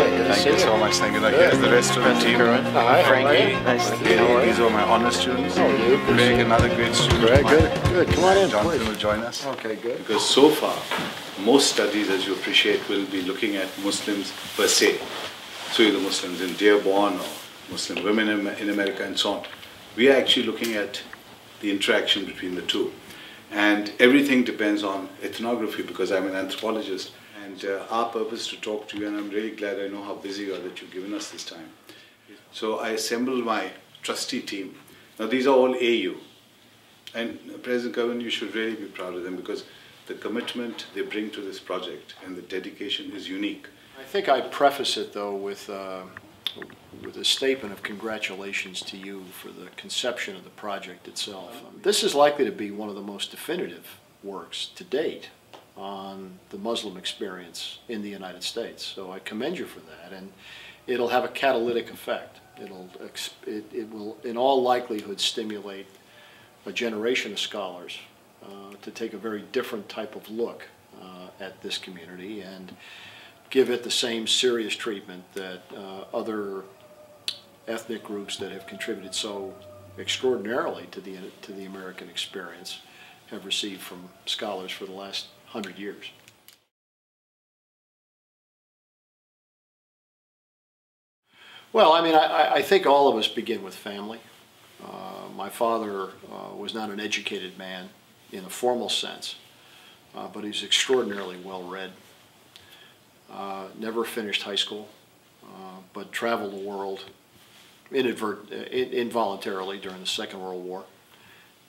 are you? Good to see Thank you so much. Thank you. Now, here's the rest of the team. Kerwin. Hi, Frankie. Nice to meet you. These are my honor students. How are you? Craig, another great student. Craig, good. Come on in, Jonathan please. will join us. Okay, good. Because so far, most studies, as you appreciate, will be looking at Muslims per se. So either Muslims in Dearborn or Muslim women in America and so on. We are actually looking at the interaction between the two. And everything depends on ethnography, because I'm an anthropologist. And our purpose to talk to you, and I'm really glad I know how busy you are that you've given us this time. So I assembled my trustee team. Now these are all AU. And President Kerwin, you should really be proud of them, because the commitment they bring to this project and the dedication is unique. I think I preface it, though, with a statement of congratulations to you for the conception of the project itself. This is likely to be one of the most definitive works to date on the Muslim experience in the United States. So I commend you for that, and it'll have a catalytic effect. It will, in all likelihood, stimulate a generation of scholars to take a very different type of look at this community and give it the same serious treatment that other ethnic groups that have contributed so extraordinarily to the American experience have received from scholars for the last 100 years. Well, I mean, I think all of us begin with family. My father was not an educated man in a formal sense, but he's extraordinarily well-read. Never finished high school, but traveled the world involuntarily during the Second World War.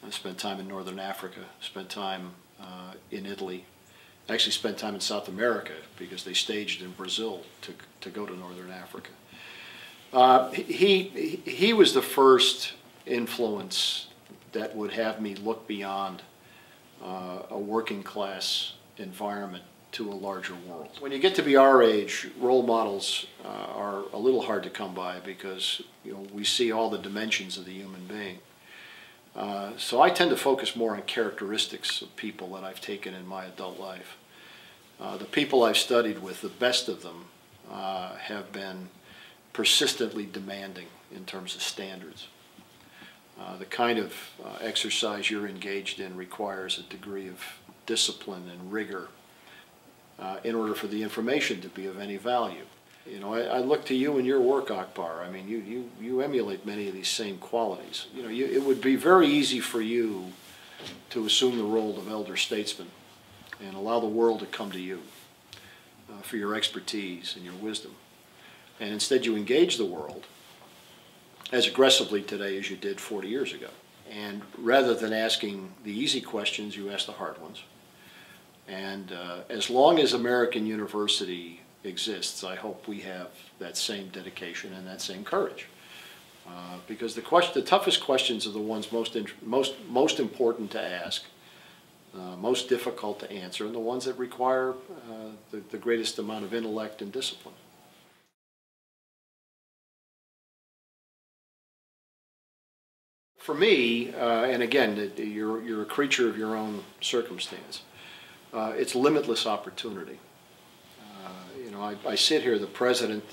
I spent time in Northern Africa, spent time in Italy, actually spent time in South America because they staged in Brazil to go to Northern Africa. He was the first influence that would have me look beyond a working class environment to a larger world. When you get to be our age, role models are a little hard to come by because we see all the dimensions of the human being. So I tend to focus more on characteristics of people that I've taken in my adult life. The people I've studied with, the best of them, have been persistently demanding in terms of standards. The kind of exercise you're engaged in requires a degree of discipline and rigor in order for the information to be of any value. I look to you and your work, Akbar. I mean, you emulate many of these same qualities. It would be very easy for you to assume the role of elder statesman and allow the world to come to you for your expertise and your wisdom. And instead you engage the world as aggressively today as you did 40 years ago. And rather than asking the easy questions, you ask the hard ones. And as long as American University exists, I hope we have that same dedication and that same courage. Because the toughest questions are the ones most important to ask, most difficult to answer, and the ones that require the greatest amount of intellect and discipline. For me, and again, you're a creature of your own circumstance. It's limitless opportunity. I sit here, the president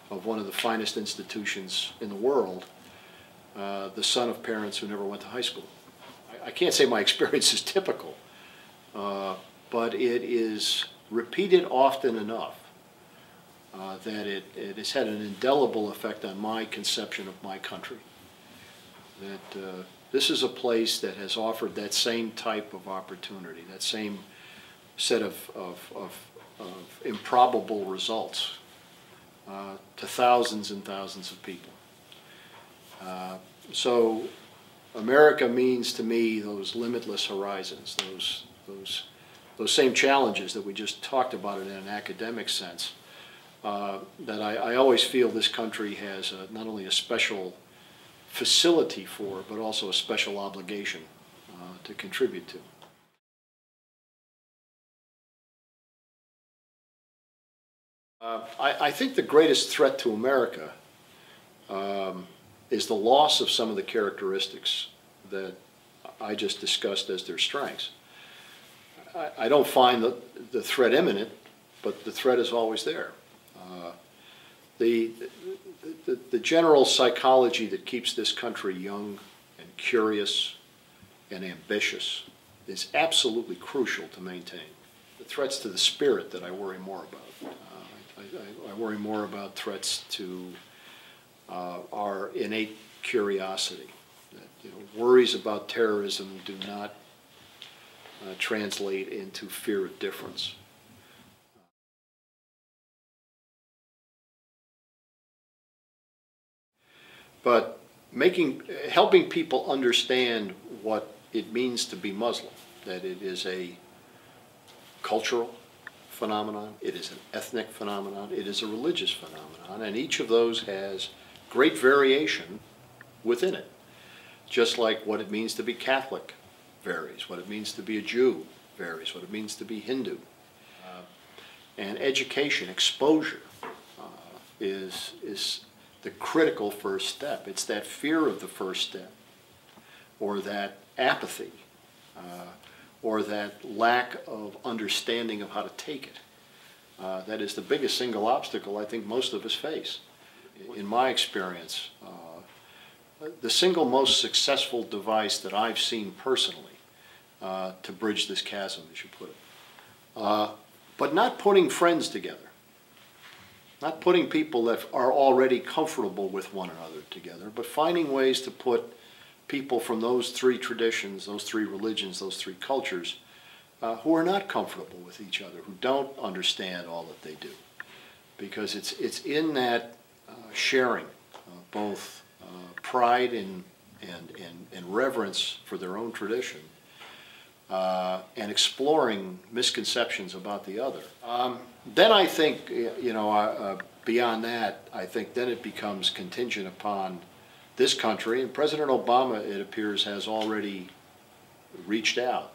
of one of the finest institutions in the world, the son of parents who never went to high school. I can't say my experience is typical, but it is repeated often enough that it has had an indelible effect on my conception of my country. That this is a place that has offered that same type of opportunity, that same set of improbable results to thousands and thousands of people. So America means to me those limitless horizons, those same challenges that we just talked about in an academic sense, that I always feel this country has not only a special facility for, but also a special obligation to contribute to. I think the greatest threat to America is the loss of some of the characteristics that I just discussed as their strengths. I don't find the threat imminent, but the threat is always there. the general psychology that keeps this country young and curious and ambitious is absolutely crucial to maintain. The threats to the spirit that I worry more about. I worry more about threats to our innate curiosity. That, worries about terrorism do not translate into fear of difference. But helping people understand what it means to be Muslim, that it is a cultural phenomenon, it is an ethnic phenomenon, it is a religious phenomenon, and each of those has great variation within it. Just like what it means to be Catholic varies, what it means to be a Jew varies, what it means to be Hindu. And education, exposure, is the critical first step. It's that fear of the first step, or that apathy, or that lack of understanding of how to take it. That is the biggest single obstacle I think most of us face. In my experience, the single most successful device that I've seen personally to bridge this chasm, as you put it, but not putting friends together. Not putting people that are already comfortable with one another together, but finding ways to put people from those three traditions, those three religions, those three cultures, who are not comfortable with each other, who don't understand all that they do. Because it's in that sharing both pride and reverence for their own tradition, and exploring misconceptions about the other. Then I think, beyond that, I think then it becomes contingent upon this country, and President Obama, it appears, has already reached out.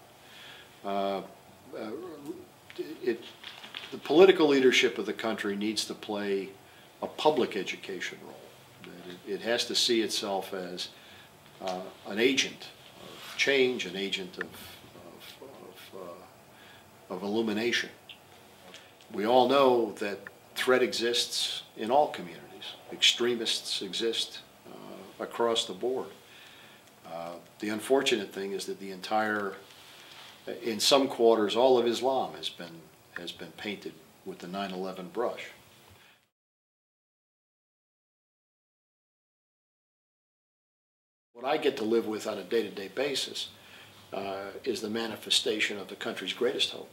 The political leadership of the country needs to play a public education role. It has to see itself as an agent of change, an agent of illumination. We all know that threat exists in all communities. Extremists exist across the board. The unfortunate thing is that in some quarters, all of Islam has been painted with the 9/11 brush. What I get to live with on a day-to-day basis is the manifestation of the country's greatest hope.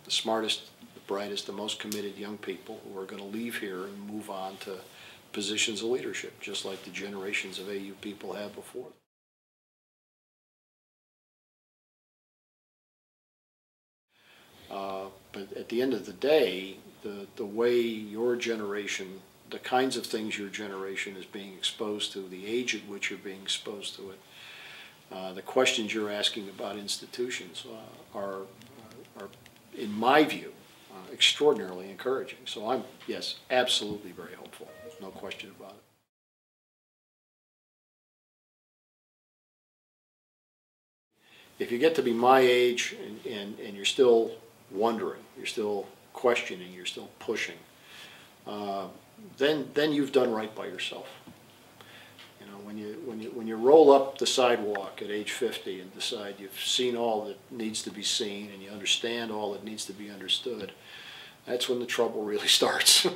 The smartest, the brightest, the most committed young people who are going to leave here and move on to positions of leadership, just like the generations of AU people have before. But at the end of the day, the way your generation, the kinds of things your generation is being exposed to, the age at which you're being exposed to it, the questions you're asking about institutions are in my view, extraordinarily encouraging. So I'm, yes, absolutely very hopeful. There's no question about it. If you get to be my age and you're still wondering, you're still questioning, you're still pushing, then you've done right by yourself. When you roll up the sidewalk at age 50 and decide you've seen all that needs to be seen and you understand all that needs to be understood, that's when the trouble really starts.